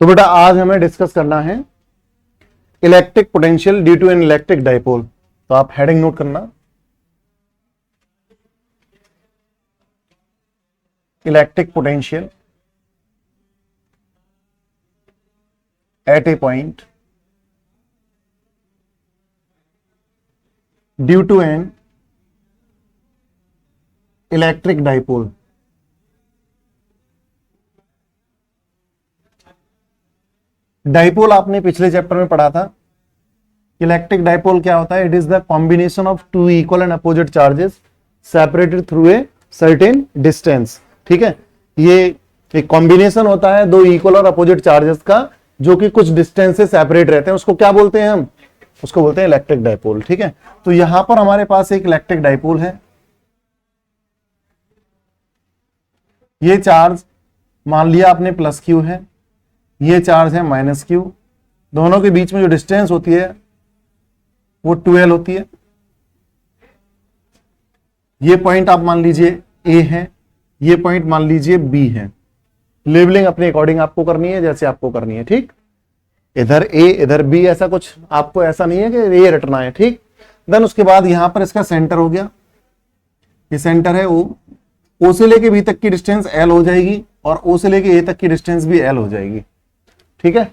तो बेटा आज हमें डिस्कस करना है electric potential due to an electric dipole. तो आप हेडिंग नोट करना, electric potential at a point due to an electric dipole. Dipole आपने पिछले चैप्टर में पढ़ा था। इलेक्ट्रिक डाइपोल क्या होता है? It is the combination of two equal and opposite charges separated through a certain distance. ठीक है, ये एक कॉम्बिनेशन होता है दो इक्वल और अपोजिट चार्जेस का, जो कि कुछ डिस्टेंस से सेपरेट रहते हैं। उसको क्या बोलते हैं? हम उसको बोलते हैं इलेक्ट्रिक डाइपोल। ठीक है, तो यहां पर हमारे पास एक इलेक्ट्रिक डाइपोल है। ये चार्ज मान लिया आपने प्लस क्यू है, ये चार्ज है माइनस क्यू। दोनों के बीच में जो डिस्टेंस होती है वो 2l होती है। ये पॉइंट आप मान लीजिए A है, ये पॉइंट मान लीजिए B है। लेबलिंग अपने अकॉर्डिंग आपको करनी है, जैसे आपको करनी है। ठीक, इधर A इधर B, ऐसा कुछ आपको ऐसा नहीं है कि ये रटना है। ठीक, देन उसके बाद यहां पर इसका सेंटर हो गया, ये सेंटर है O से लेके B तक की डिस्टेंस L हो जाएगी और O से लेके A तक की डिस्टेंस भी L हो जाएगी। ठीक है,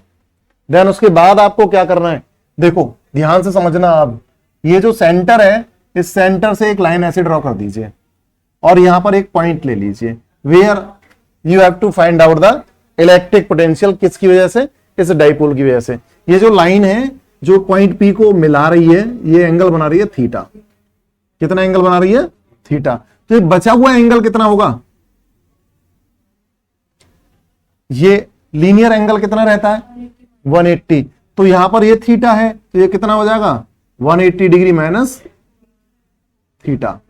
देन उसके बाद आपको क्या करना है? देखो ध्यान से समझना। आप ये जो सेंटर है, इस सेंटर से एक लाइन ऐसे ड्रॉ कर दीजिए और यहां पर एक पॉइंट ले लीजिए where you have to find out the electric potential. किसकी वजह से? इस डाइपोल की वजह से। ये जो लाइन है जो पॉइंट P को मिला रही है, ये एंगल बना रही है थीटा। कितना एंगल बना रही है? थीटा। तो ये बचा हुआ एंगल कितना होगा? ये लीनियर एंगल कितना रहता है? 180। तो यहां पर ये थीटा है, तो ये कितना हो जाएगा? 180 डिग्री माइनस थीटा।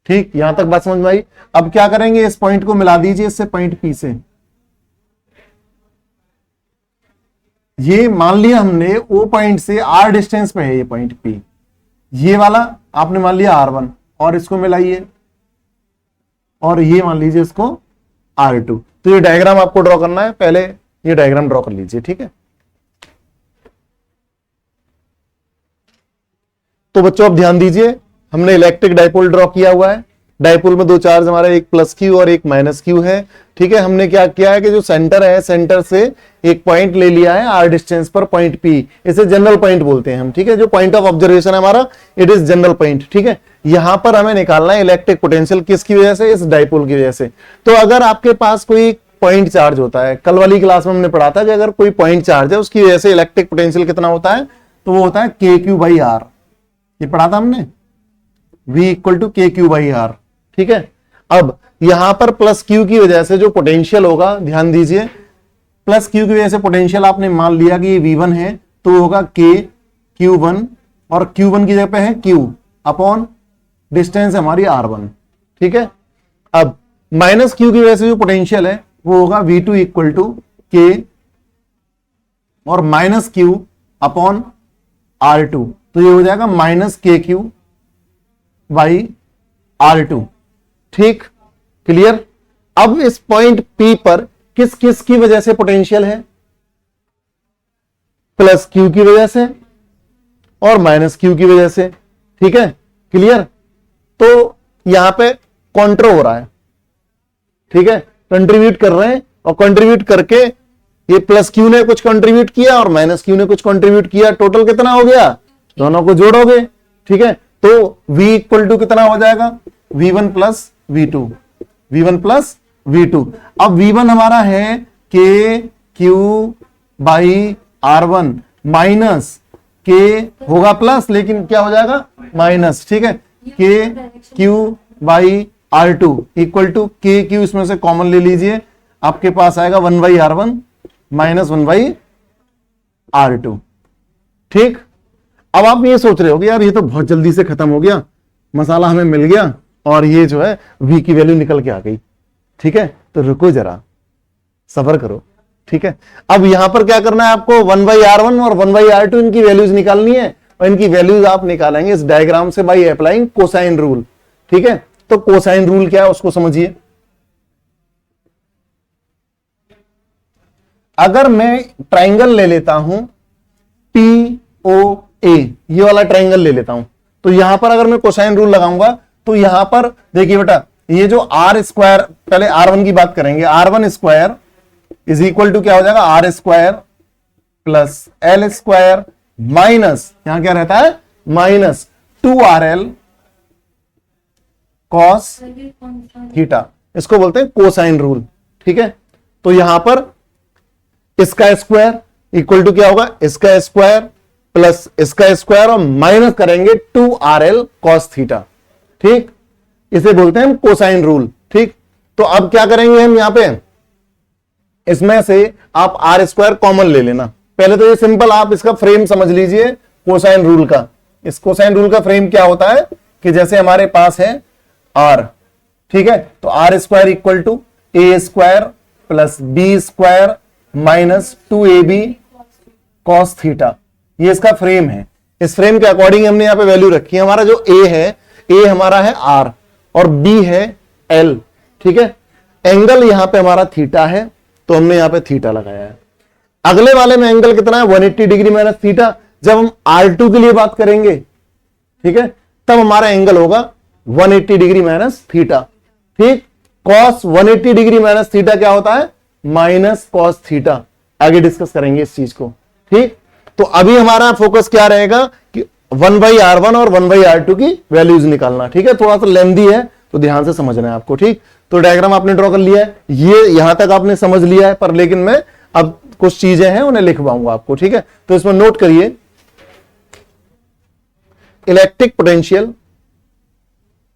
ठीक, यहां तक बात समझ में आई? अब क्या करेंगे? इस पॉइंट को मिला दीजिए इससे पॉइंट P से। ये मान लिया हमने O पॉइंट से R डिस्टेंस पे है ये पॉइंट P। ये वाला आपने मान लिया R1 और इसको मिलाइए, और ये मान लीजिए इसको R2। तो ये डायग्राम आपको ड्रॉ करना है, पहले ये डायग्राम ड्रॉ कर लीजिए। ठीक है, तो बच्चों अब ध्यान दीजिए, हमने इलेक्ट्रिक डाइपोल ड्रॉ किया हुआ है। डाइपोल में दो चार्ज हमारे, एक प्लस क्यू और एक माइनस क्यू है। ठीक है, हमने क्या किया है कि जो सेंटर है, सेंटर से एक पॉइंट ले लिया है R डिस्टेंस पर, पॉइंट P। इसे जनरल पॉइंट बोलते हैं हम। ठीक है, जो पॉइंट ऑफ ऑब्जर्वेशन है हमारा, इट इज जनरल पॉइंट। ठीक है, यहां पर हमें निकालना है इलेक्ट्रिक पोटेंशियल। किसकी वजह से? इस डाइपोल की वजह से। तो अगर आपके पास कोई पॉइंट चार्ज होता है, कल वाली क्लास में हमने पढ़ा था कि अगर कोई पॉइंट चार्ज है उसकी वजह से इलेक्ट्रिक पोटेंशियल कितना होता है, तो वो होता है KQ/R। ये पढ़ा था हमने, V इक्वल टू KQ/R। ठीक है, अब यहां पर प्लस क्यू की वजह से जो पोटेंशियल होगा, ध्यान दीजिए, प्लस क्यू की वजह से पोटेंशियल आपने मान लिया कि ये V1 है, तो होगा KQ1, और Q1 की जगह पे है Q अपॉन डिस्टेंस हमारी R1। ठीक है, अब माइनस क्यू की वजह से जो पोटेंशियल है वो होगा V2 इक्वल टू K और माइनस Q अपॉन R2। तो ये हो जाएगा माइनस KQ/R2। ठीक, क्लियर? अब इस पॉइंट P पर किस किस की वजह से पोटेंशियल है? प्लस क्यू की वजह से और माइनस क्यू की वजह से। ठीक है, क्लियर? तो यहां पे कॉन्ट्रो हो रहा है। ठीक है, कंट्रीब्यूट कर रहे हैं, और कंट्रीब्यूट करके ये प्लस क्यू ने कुछ कंट्रीब्यूट किया और माइनस क्यू ने कुछ कंट्रीब्यूट किया। टोटल कितना हो गया? दोनों को जोड़ोगे। ठीक है, तो V इक्वल टू कितना हो जाएगा? V1 plus V2। V1 plus V2। अब V1 हमारा है KQ/R1 माइनस K होगा प्लस, लेकिन क्या हो जाएगा? माइनस। ठीक है, KQ/R2 इक्वल टू KQ, इसमें से कॉमन ले लीजिए, आपके पास आएगा 1/R1 माइनस 1/R2। ठीक, अब आप ये सोच रहे हो कि यार ये तो बहुत जल्दी से खत्म हो गया, मसाला हमें मिल गया और ये जो है V की वैल्यू निकल के आ गई। ठीक है, तो रुको जरा, सब्र करो। ठीक है, अब यहां पर क्या करना है आपको? 1/R1 और 1/R2 इनकी वैल्यूज निकालनी है, और इनकी वैल्यूज आप निकालेंगे इस डायग्राम से बाय अप्लाइंग कोसाइन रूल। ठीक है, तो कोसाइन रूल क्या है उसको समझिए। अगर मैं ट्राइंगल ले लेता हूं POA, ये वाला ट्राइंगल ले लेता हूं, तो यहां पर अगर मैं कोसाइन रूल लगाऊंगा तो यहां पर देखिए बेटा, ये जो आर स्क्वायर, पहले R1 की बात करेंगे, R1 square is equal to क्या हो जाएगा, R square plus L square minus, यहां क्या रहता है, माइनस 2RL कॉस थीटा, इसको बोलते हैं कोसाइन रूल। ठीक है, तो यहां पर इसका स्क्वायर इक्वल टू क्या होगा, इसका स्क्वायर प्लस इसका स्क्वायर और माइनस करेंगे 2RL कॉस थीटा। ठीक, इसे बोलते हैं हम कोसाइन रूल। ठीक, तो अब क्या करेंगे हम यहां पे, इसमें से आप R स्क्वायर कॉमन ले लेना। पहले तो ये सिंपल आप इसका फ्रेम समझ लीजिए कोसाइन रूल का। इस कोसाइन रूल का फ्रेम क्या होता है कि जैसे हमारे पास है R, ठीक है, तो R square equal to A square plus B square minus 2AB cos theta, ये इसका फ्रेम है। इस फ्रेम के अकॉर्डिंग हमने यहां पे वैल्यू रखी है। हमारा जो A है, A हमारा है R और B है L। ठीक है, एंगल यहां पे हमारा थीटा है, तो हमने यहां पे थीटा लगाया है। अगले वाले में एंगल कितना है, 180 डिग्री माइनस थीटा। जब हम R2 के लिए बात करेंगे, ठीक है, तब हमारा एंगल होगा 180 डिग्री माइनस थीटा। ठीक, कॉस 180 डिग्री माइनस थीटा क्या होता है, माइनस कॉस थीटा। आगे डिस्कस करेंगे इस चीज को। ठीक, तो अभी हमारा फोकस क्या रहेगा कि 1/R1 और 1/R2 की वैल्यूज निकालना। ठीक है, थोड़ा सा लेंथी है तो ध्यान से समझना है आपको। ठीक, तो डायग्राम आपने ड्रॉ कर लिया है, ये यहां तक आपने समझ लिया है, पर लेकिन मैं अब कुछ चीजें हैं उन्हें लिखवाऊंगा आपको। ठीक है, तो इसमें नोट करिए, इलेक्ट्रिक पोटेंशियल,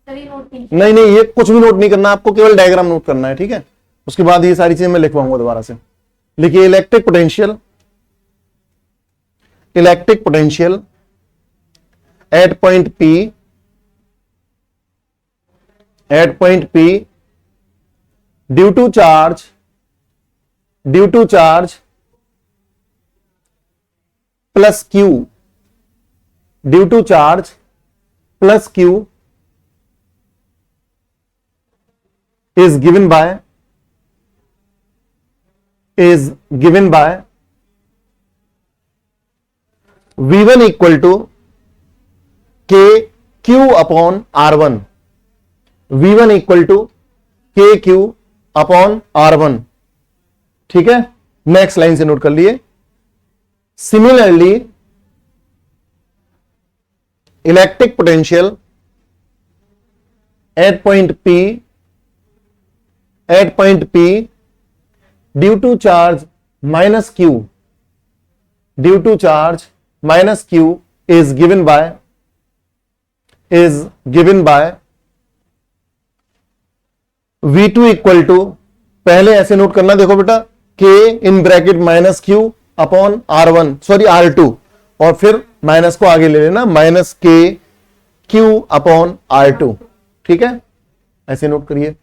नहीं नहीं ये कुछ भी नोट नहीं करना आपको, केवल डायग्राम नोट करना है। ठीक है, उसके बाद ये सारी चीजें मैं लिखवाऊंगा दोबारा से। लिखिए, electric potential, electric potential at point P due to charge plus Q, due to charge plus Q is given by V1 equal to KQ upon R1, V1 equal to KQ upon R1। ठीक है, next line से note कर लिए। Similarly electric potential at point P due to charge minus Q, due to charge minus Q is given by V2 equal to, पहले ऐसे note करना, देखो बेटा, K in bracket minus Q upon R1, sorry R2, और फिर minus को आगे ले लेना, minus K Q upon R2। ठीक है, ऐसे नोट करिए,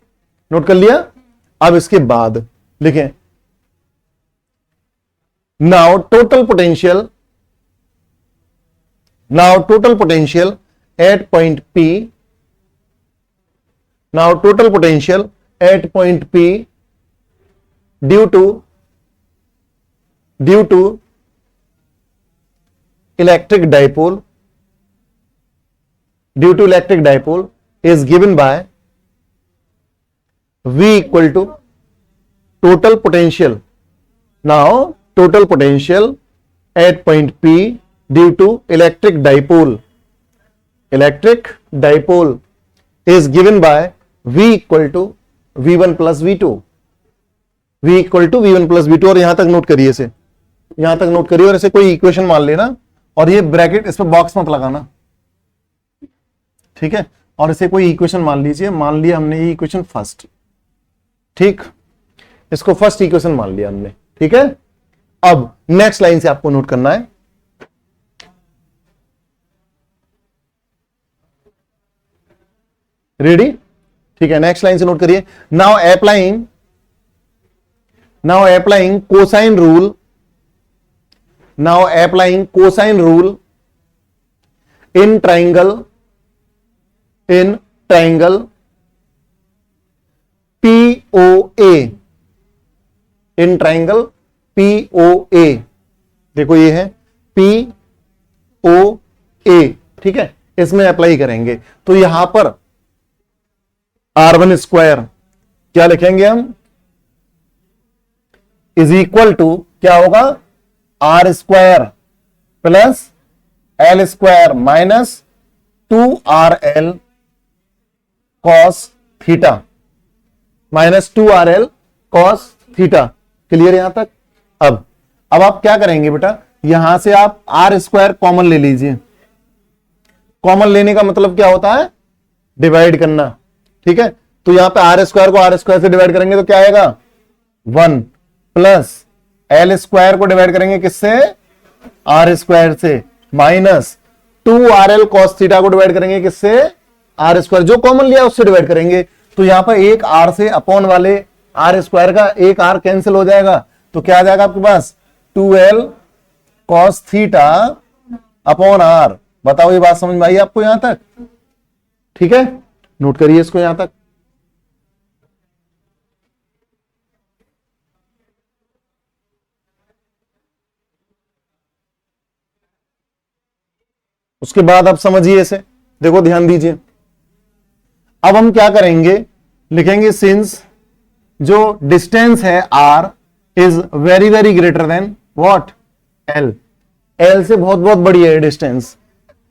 नोट कर लिया। अब इसके बाद लिखें, now total potential at point P, now total potential at point P due to electric dipole is given by V equal to total potential. Now total potential at point P due to electric dipole is given by V equal to V1 plus V2, V equal to V1 plus V2। और यहां तक note करिए, इसे यहां तक note करिए और इसे कोई इक्वेशन मान लेना, और ये ब्रैकेट इस पर बॉक्स मत लगाना। ठीक है, और इसे कोई इक्वेशन मान लीजिए, मान लिया हमने ये इक्वेशन फर्स्ट। ठीक, इसको फर्स्ट इक्वेशन मान लिया हमने। ठीक है, अब नेक्स्ट लाइन से आपको नोट करना है, रेडी। ठीक है, नेक्स्ट लाइन से नोट करिए, now applying cosine rule in triangle POA, in triangle P O A, देखो ये है पी ओ ए, ठीक है, इसमें अप्लाई करेंगे तो यहां पर R1 स्क्वायर क्या लिखेंगे हम, इज इक्वल टू क्या होगा, R square plus L square minus 2RL cos theta, minus 2RL cos theta. Clear यहां तक। अब आप क्या करेंगे बेटा, यहां से आप आर स्क्वायर कॉमन ले लीजिए। कॉमन लेने का मतलब क्या होता है, डिवाइड करना, ठीक है। तो यहां पे आर स्क्वायर को आर स्क्वायर से डिवाइड करेंगे तो क्या आएगा 1 प्लस एल स्क्वायर को डिवाइड करेंगे किससे, आर स्क्वायर से, माइनस 2RL कॉस थीटा को डिवाइड करेंगे किससे, आर स्क्वायर, जो कॉमन लिया उससे डिवाइड करेंगे। तो यहां पर एक आर से अपॉन वाले आर स्क्वायर का एक आर कैंसिल हो जाएगा, तो क्या आ जाएगा आपके पास 2L cos theta upon R. बताओ ये बात समझ में आई आपको यहां तक, ठीक है, नोट करिए इसको यहां तक। उसके बाद आप समझिए इसे, देखो ध्यान दीजिए। अब हम क्या करेंगे, लिखेंगे सिंस जो डिस्टेंस है r is very very greater than what, l, l से बहुत बहुत बड़ी है डिस्टेंस।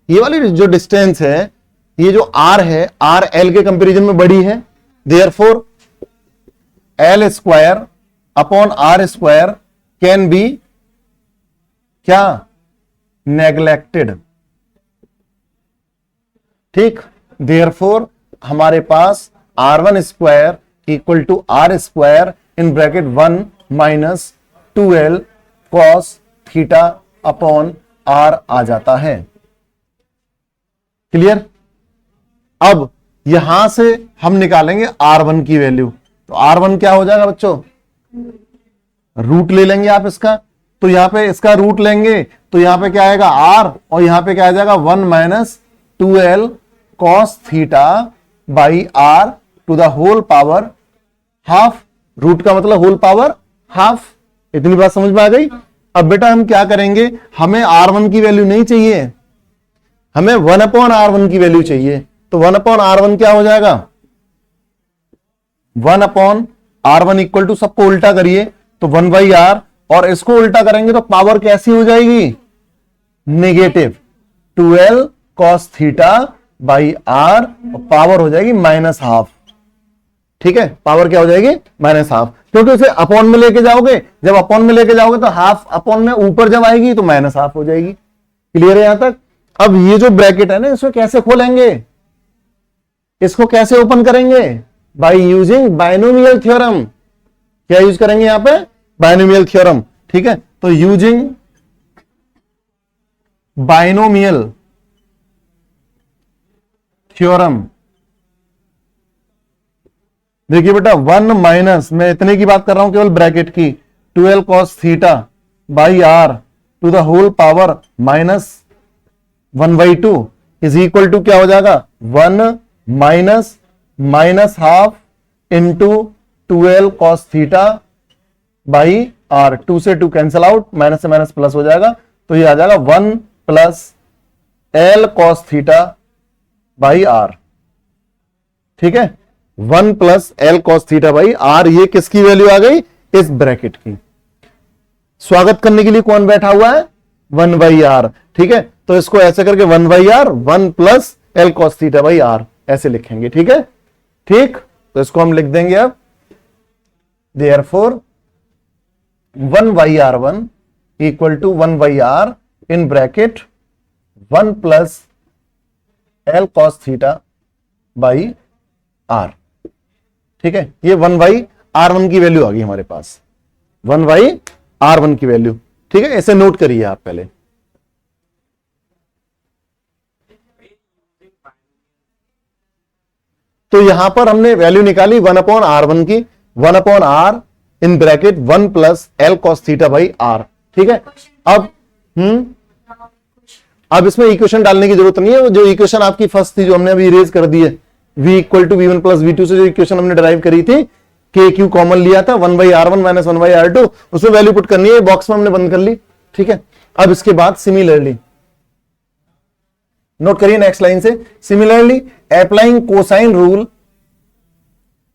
ये वाली जो डिस्टेंस है, ये जो r है, r l के कंपैरिजन में बड़ी है, therefore l square upon r square can be क्या, नेग्लेक्टेड, ठीक। देयरफॉर हमारे पास R1 square equal to R square in bracket 1 minus 2L cos theta upon R आ जाता है। क्लियर। अब यहां से हम निकालेंगे R1 की वैल्यू, तो R1 क्या हो जाएगा बच्चों, रूट ले लेंगे आप इसका, तो यहां पे इसका रूट लेंगे तो यहां पे क्या आएगा R, और यहां पे क्या आ जाएगा 1 minus 2L cos theta by R to the whole power half, root का मतलब होल पावर हाफ। इतनी बात समझ में आ गई। अब बेटा हम क्या करेंगे, हमें R1 की वैल्यू नहीं चाहिए, हमें 1 अपॉन R1 की वैल्यू चाहिए। तो 1 अपॉन R1 क्या हो जाएगा, 1 अपॉन R1 इक्वल टू, सबको उल्टा करिए तो 1 बाई R, और इसको उल्टा करेंगे तो पावर कैसी हो जाएगी, negative 2L cos theta by R, power हो जाएगी माइनस हाफ, ठीक है, पावर क्या हो जाएगी माइनस हाफ, क्योंकि उसे अपॉन में लेके जाओगे, जब अपॉन में लेके जाओगे तो हाफ अपॉन में ऊपर जब आएगी तो माइनस हाफ हो जाएगी। क्लियर है यहां तक। अब ये जो ब्रैकेट है ना, इसको कैसे खोलेंगे, इसको कैसे ओपन करेंगे, बाय यूजिंग बायनोमियल थ्योरम। क्या यूज करेंगे यहां पे, बायनोमियल थ्योरम, ठीक है। तो यूजिंग बायनोमियल थ्योरम, देखिए बेटा 1 माइनस, मैं इतने की बात कर रहा हूं केवल ब्रैकेट की, 2L cos theta by R to the whole power minus 1/2 is equal to क्या हो जाएगा 1 minus minus half into 2L cos theta by R, 2 से 2 कैंसिल आउट, माइनस से माइनस प्लस हो जाएगा, तो ये आ जाएगा 1 plus L cos theta by R, ठीक है, 1 plus L cos theta by R। ये किसकी वैल्यू आ गई, इस ब्रैकेट की। स्वागत करने के लिए कौन बैठा हुआ है, 1 बाई R, ठीक है। तो इसको ऐसे करके 1 by R 1 plus L cos theta by R ऐसे लिखेंगे, ठीक है, ठीक। तो इसको हम लिख देंगे अब, therefore 1 by R1 equal to 1 by R in bracket 1 plus L cos theta by R, ठीक है। ये 1 बाई R1 की वैल्यू आ गई हमारे पास, 1 बाई R1 की वैल्यू, ठीक है। ऐसे नोट करिए आप पहले। तो यहां पर हमने वैल्यू निकाली 1 अपॉन R1 की, 1 upon R in bracket 1 plus L cos theta by R, ठीक है। अब इसमें इक्वेशन डालने की जरूरत नहीं है, जो इक्वेशन आपकी फर्स्ट थी जो हमने अभी इरेज कर दी है, v equal to v1 plus v2 से जो इक्वेशन हमने डिराइव करी थी, के क्यू कॉमन लिया था, 1/r1 माइनस 1/r2, उसमें वैल्यू पुट करनी है, बॉक्स में हमने बंद कर ली। ठीक है, अब इसके बाद सिमिलरली नोट करिए नेक्स्ट लाइन से, similarly applying cosine rule,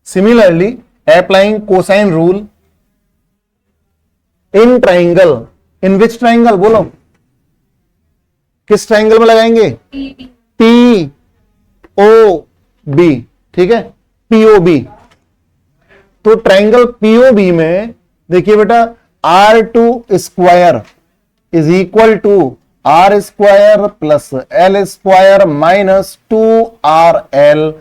similarly applying cosine rule in triangle, in which triangle बोलो, किस ट्राइंगल में लगाएंगे, पी ओ बी, ठीक है, पीओबी। तो ट्राइंगल पीओबी में देखिए बेटा, R2 square is equal to R square plus L square minus 2RL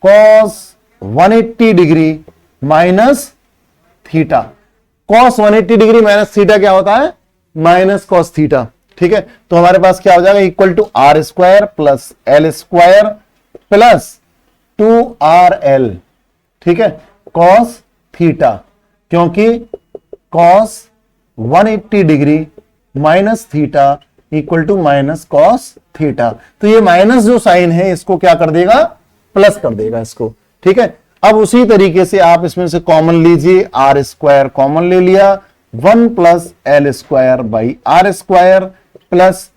cos 180 degree minus theta. Cos 180 degree minus theta क्या होता है, माइनस कॉस थीटा। ठीक है, तो हमारे पास क्या हो जाएगा, equal to R square plus L square plus 2RL, ठीक है, कॉस थीटा, क्योंकि cos 180 degree minus theta equal to minus cos theta. तो ये माइनस जो साइन है इसको क्या कर देगा, प्लस कर देगा इसको। ठीक है, अब उसी तरीके से आप इसमें से कॉमन लीजिए, R स्क्वायर कॉमन ले लिया, 1 plus L square by R square plus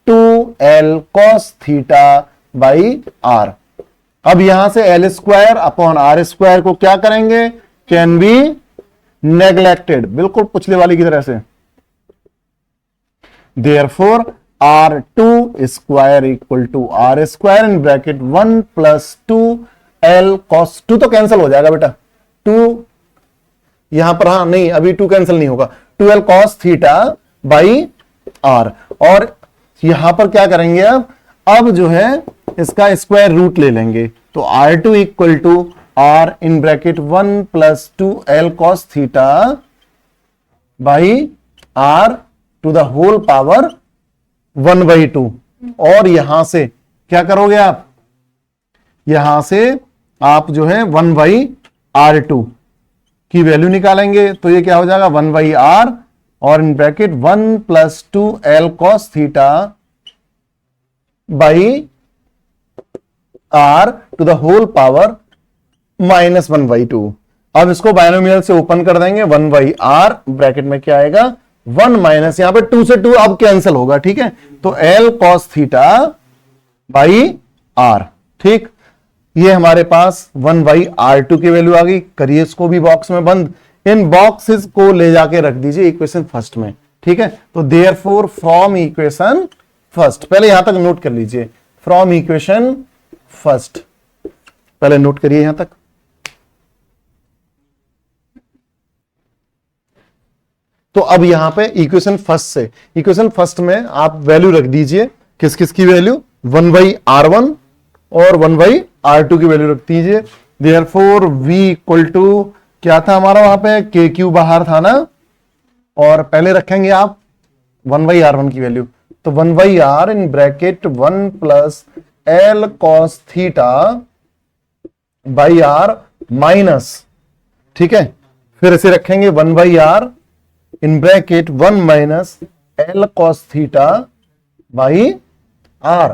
2L cos theta by R। अब यहां से L square upon R square को क्या करेंगे, कैन बी नेग्लेक्टेड, बिल्कुल पिछले वाली की तरह से। Therefore R2 square equal to R square in bracket 1 plus 2L cos, 2 तो कैंसिल हो जाएगा बेटा, 2 यहां पर, हाँ नहीं अभी 2 कैंसिल नहीं होगा, 2L cos theta by R। और यहां पर क्या करेंगे, अब जो है इसका स्क्वायर रूट ले लेंगे, तो R2 equal to R in bracket 1 plus 2L cos theta by R to the whole power 1/2। और यहां से क्या करोगे आप, यहां से आप जो है 1/R2 की वैल्यू निकालेंगे, तो ये क्या हो जाएगा 1/R और in bracket 1 plus 2L cos theta by R to the whole power minus 1/2। अब इसको बायनोमियल से ओपन कर देंगे, 1/R ब्रैकेट में क्या आएगा 1 माइनस, यहां पे 2 से 2 अब कैंसिल होगा। ठीक है, तो L cos theta by R। ठीक, ये हमारे पास 1/R2 की वैल्यू आ गई। करिए इसको भी बॉक्स में बंद, इन बॉक्सेस को ले जाके रख दीजिए इक्वेशन फर्स्ट में। ठीक है, तो देयरफॉर फ्रॉम इक्वेशन फर्स्ट, पहले यहां तक नोट कर लीजिए, फ्रॉम इक्वेशन फर्स्ट पहले नोट करिए यहां तक। तो अब यहां पे इक्वेशन फर्स्ट से, इक्वेशन फर्स्ट में आप वैल्यू रख दीजिए, किस किस की वैल्यू, 1/R1 और 1/R2 की वैल्यू रख दीजिए। देयरफॉर V इक्वल टू क्या था हमारा वहां पे, KQ बाहर था ना, और पहले रखेंगे आप 1/R1 की वैल्यू, तो 1/R in bracket 1 plus L cos theta by R minus, ठीक है, फिर इसे रखेंगे 1/R in bracket 1 minus L cos theta by R,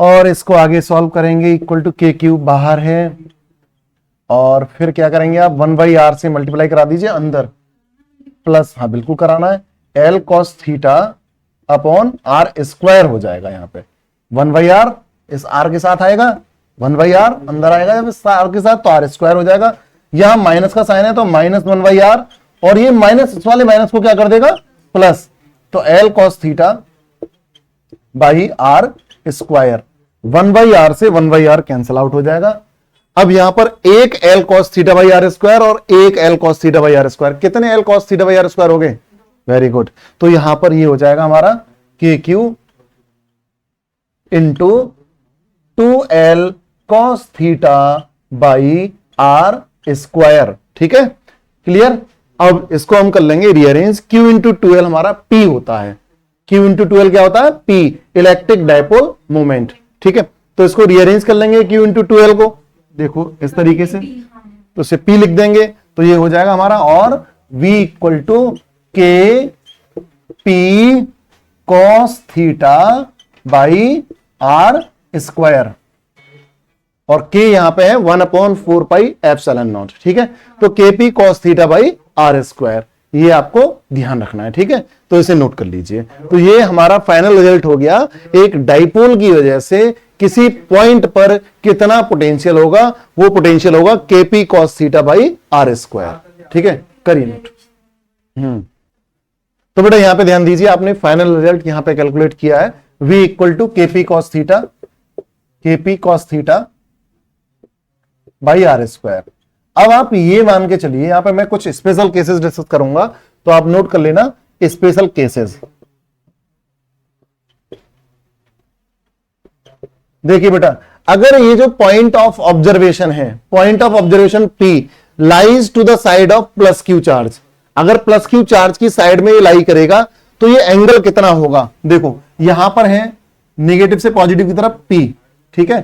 और इसको आगे सॉल्व करेंगे, इक्वल टू KQ बाहर है, और फिर क्या करेंगे आप 1/R से मल्टीप्लाई करा दीजिए अंदर, प्लस, हाँ बिल्कुल कराना है, L cos theta upon R square हो जाएगा। यहाँ पे 1/R इस R के साथ आएगा, 1/R अंदर आएगा जब इस R के साथ, तो R स्क्वायर हो जाएगा। यहां माइनस का साइन है तो माइनस 1/R, और ये माइनस, इस वाले माइनस को क्या कर देगा प्लस, तो L cos theta by R square, 1/R से 1/R कैंसिल आउट हो जाएगा। अब यहां पर एक L cos theta by R square और एक L cos theta by R square, कितने L cos theta by R square हो गए, वेरी गुड। तो यहां पर ये हो जाएगा हमारा KQ into 2L cos theta by R square. ठीक है, क्लियर। अब इसको हम कर लेंगे रीअरेंज, Q इंटू 2L हमारा P होता है, Q इंटू 2L क्या होता है, P इलेक्ट्रिक डायपोल मोमेंट। ठीक है, तो इसको रीअरेंज कर लेंगे Q इंटू 2L को, देखो इस तरीके से, तो इसे P लिख देंगे, तो ये हो जाएगा हमारा, और V equal to K P cos theta by R square. और k यहां पे है 1/4πε0, ठीक है। तो kp cos theta by are square, ये आपको ध्यान रखना है, ठीक है। तो इसे नोट कर लीजिए। तो ये हमारा फाइनल रिजल्ट हो गया, एक डाइपोल की वजह से किसी पॉइंट पर कितना पोटेंशियल होगा, वो पोटेंशियल होगा kp cos theta by are square, ठीक है। करिए नोट। तो बेटा यहां पे ध्यान दीजिए, आपने फाइनल रिजल्ट यहां पे कैलकुलेट किया है, v equal to kp cos theta by are square. अब आप ये मान के चलिए, यहां पे मैं कुछ स्पेशल केसेस डिस्कस करूंगा, तो आप नोट कर लेना स्पेशल केसेस। देखिए बेटा, अगर ये जो पॉइंट ऑफ ऑब्जर्वेशन है, point of observation P lies to the side of plus q charge, अगर प्लस क्यू चार्ज की साइड में ये लाई करेगा तो ये एंगल कितना होगा। देखो यहां पर है नेगेटिव से पॉजिटिव की तरफ P, ठीक है।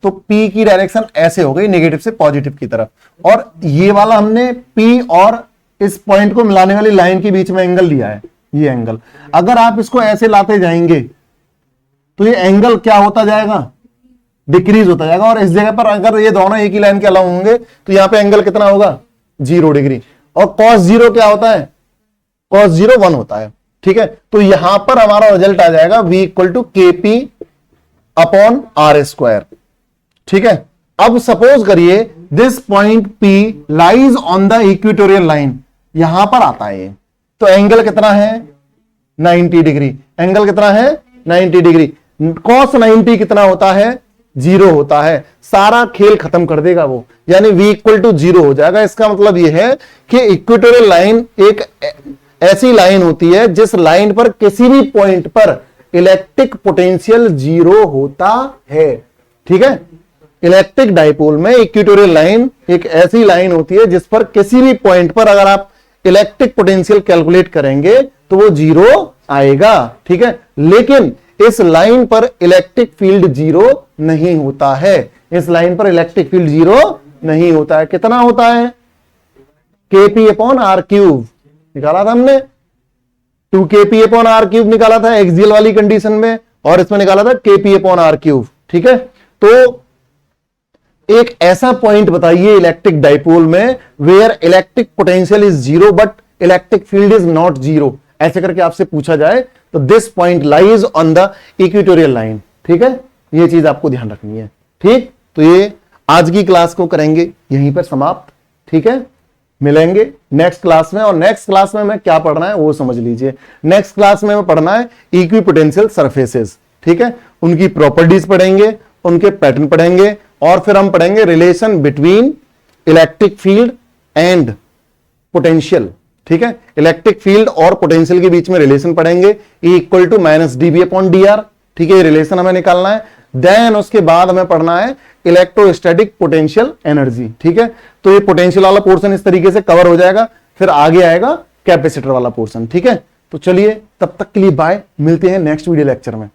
तो P की डायरेक्शन ऐसे हो गई नेगेटिव से पॉजिटिव की तरफ, और ये वाला हमने P और इस पॉइंट को मिलाने वाली लाइन के बीच में एंगल लिया है, ये एंगल। अगर आप इसको ऐसे लाते जाएंगे तो ये एंगल क्या होता जाएगा, डिक्रीज होता जाएगा। और इस जगह पर अगर ये दोनों एक ही लाइन के अलाउ होंगे तो यहां पे एंगल कितना होगा, 0 डिग्री। और cos 0 क्या होता है, cos 0 1 होता है, ठीक है। तो यहां पर हमारा रिजल्ट आ जाएगा v equal to kp upon r square, ठीक है। अब सपोज करिए this point P lies on the equatorial line, यहां पर आता है ये, तो एंगल कितना है 90 डिग्री। एंगल कितना है 90 डिग्री। cos 90 कितना होता है, 0 होता है। सारा खेल खत्म कर देगा वो, यानी v इक्वल टू 0 हो जाएगा। इसका मतलब यह है कि इक्वेटोरियल लाइन एक ऐसी लाइन होती है जिस लाइन पर किसी भी पॉइंट पर इलेक्ट्रिक पोटेंशियल 0 होता है, ठीक है। इलेक्ट्रिक डाइपोल में इक्वेटोरियल लाइन एक ऐसी लाइन होती है जिस पर किसी भी पॉइंट पर अगर आप इलेक्ट्रिक पोटेंशियल कैलकुलेट करेंगे तो वो 0 आएगा, ठीक है। लेकिन इस लाइन पर इलेक्ट्रिक फील्ड 0 नहीं होता है, इस लाइन पर इलेक्ट्रिक फील्ड 0 नहीं होता है। कितना होता है, kp अपॉन आर क्यूब निकाला था हमने, 2kp अपॉन आर क्यूब निकाला था एक्सियल वाली कंडीशन में, और इसमें निकाला था kp अपॉन आर क्यूब, ठीक है। तो एक ऐसा पॉइंट बताइए इलेक्ट्रिक डाइपोल में where electric potential is 0 but electric field is not 0, ऐसे करके आपसे पूछा जाए तो this point lies on the equatorial line, ठीक है। ये चीज आपको ध्यान रखनी है, ठीक। तो ये आज की क्लास को करेंगे यहीं पर समाप्त, ठीक है। मिलेंगे नेक्स्ट क्लास में, और नेक्स्ट क्लास में मैं क्या पढ़ना है वो समझ लीजिए। नेक्स्ट क्लास में पढ़ना है इक्विपोटेंशियल सरफेसेस, ठीक है। उनकी प्रॉपर्टीज पढ़ेंगे, उनके पैटर्न पढ़ेंगे, और फिर हम पढ़ेंगे relation between electric field and potential, ठीक है। इलेक्ट्रिक फील्ड और पोटेंशियल के बीच में रिलेशन पढ़ेंगे, E equal to minus dB upon dr, ठीक है। ये रिलेशन हमें निकालना है। देन उसके बाद हमें पढ़ना है इलेक्ट्रोस्टैटिक पोटेंशियल एनर्जी, ठीक है। तो ये पोटेंशियल वाला पोर्शन इस तरीके से कवर हो जाएगा, फिर आगे आएगा कैपेसिटर वाला पोर्शन, ठीक है। तो चलिए तब तक के लिए बाय, मिलते हैं नेक्स्ट वीडियो लेक्चर में।